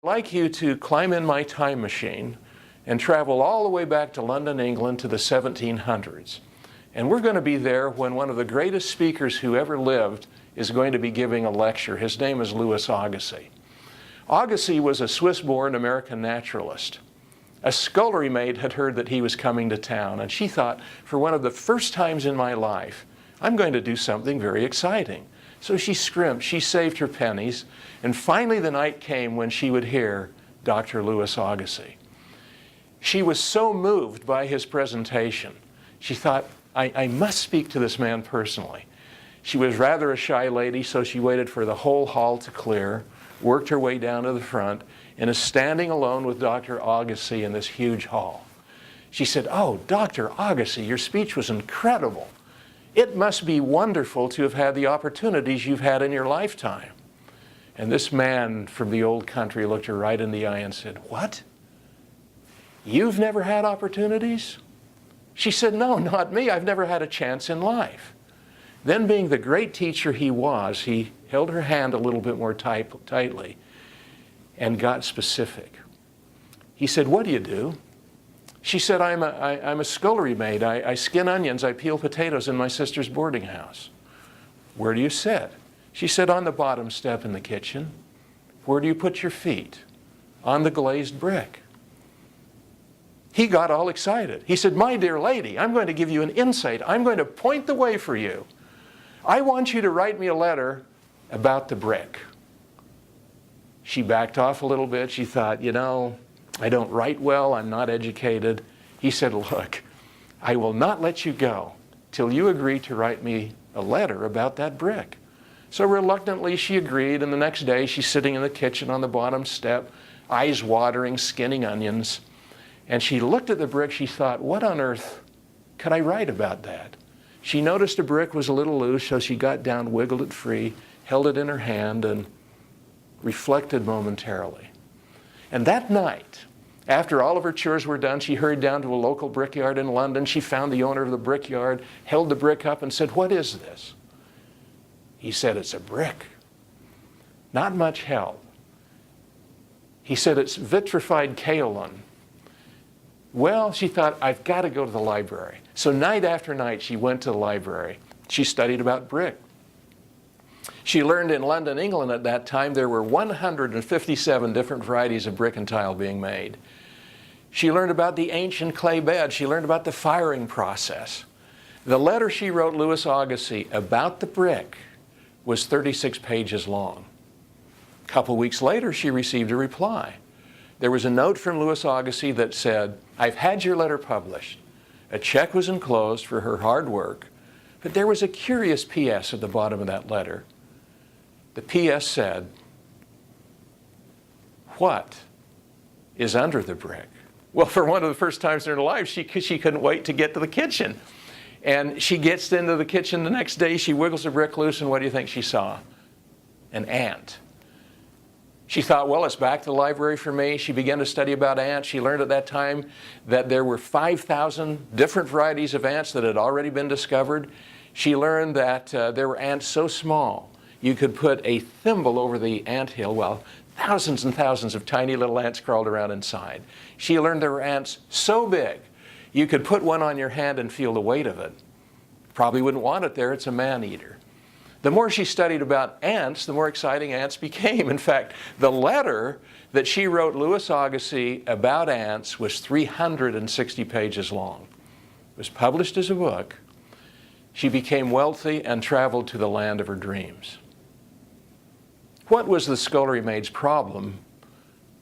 I'd like you to climb in my time machine and travel all the way back to London, England to the 1700s. And we're going to be there when one of the greatest speakers who ever lived is going to be giving a lecture. His name is Louis Agassiz. Agassiz was a Swiss-born American naturalist. A scullery maid had heard that he was coming to town, and she thought, for one of the first times in my life, I'm going to do something very exciting. So she scrimped, she saved her pennies, and finally the night came when she would hear Dr. Louis Agassiz. She was so moved by his presentation, she thought, I must speak to this man personally. She was rather a shy lady, so she waited for the whole hall to clear, worked her way down to the front, and is standing alone with Dr. Agassiz in this huge hall. She said, "Oh, Dr. Agassiz, your speech was incredible. It must be wonderful to have had the opportunities you've had in your lifetime." And this man from the old country looked her right in the eye and said, "What? You've never had opportunities?" She said, "No, not me. I've never had a chance in life." Then, being the great teacher he was, he held her hand a little bit more tightly and got specific. He said, "What do you do?" She said, I'm a scullery maid. I skin onions, I peel potatoes in my sister's boarding house." "Where do you sit?" She said, "On the bottom step in the kitchen." "Where do you put your feet?" "On the glazed brick." He got all excited. He said, "My dear lady, I'm going to give you an insight. I'm going to point the way for you. I want you to write me a letter about the brick." She backed off a little bit. She thought, I don't write well, I'm not educated. He said, "Look, I will not let you go till you agree to write me a letter about that brick." So reluctantly she agreed, and the next day she's sitting in the kitchen on the bottom step, eyes watering, skinning onions. And she looked at the brick. She thought, what on earth could I write about that? She noticed the brick was a little loose, so she got down, wiggled it free, held it in her hand, and reflected momentarily. And that night, after all of her chores were done, she hurried down to a local brickyard in London. She found the owner of the brickyard, held the brick up and said, "What is this?" He said, "It's a brick." "Not much help." He said, "It's vitrified kaolin." Well, she thought, I've got to go to the library. So night after night, she went to the library. She studied about brick. She learned in London, England at that time, there were 157 different varieties of brick and tile being made. She learned about the ancient clay bed. She learned about the firing process. The letter she wrote Louis Agassiz about the brick was 36 pages long. A couple weeks later, she received a reply. There was a note from Louis Agassiz that said, "I've had your letter published." A check was enclosed for her hard work, but there was a curious P.S. at the bottom of that letter. The P.S. said, "What is under the brick?" Well, for one of the first times in her life, she couldn't wait to get to the kitchen. And she gets into the kitchen the next day, she wiggles the brick loose, and what do you think she saw? An ant. She thought, well, it's back to the library for me. She began to study about ants. She learned at that time that there were 5,000 different varieties of ants that had already been discovered. She learned that there were ants so small you could put a thimble over the anthill. Well, thousands and thousands of tiny little ants crawled around inside. She learned there were ants so big you could put one on your hand and feel the weight of it. Probably wouldn't want it there. It's a man-eater. The more she studied about ants, the more exciting ants became. In fact, the letter that she wrote Louis Agassiz about ants was 360 pages long. It was published as a book. She became wealthy and traveled to the land of her dreams. What was the scullery maid's problem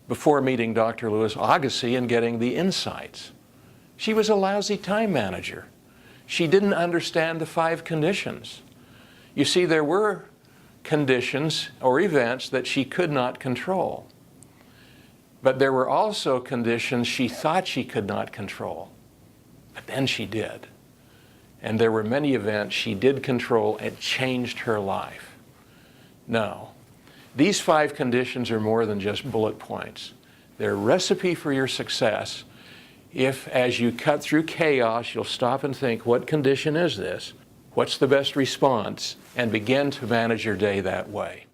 before meeting Dr. Louis Agassiz and getting the insights? She was a lousy time manager. She didn't understand the 5 conditions. You see, there were conditions or events that she could not control. But there were also conditions she thought she could not control. But then she did. And there were many events she did control and changed her life. No, these 5 conditions are more than just bullet points. They're a recipe for your success. If, as you cut through chaos, you'll stop and think, what condition is this? What's the best response? And begin to manage your day that way.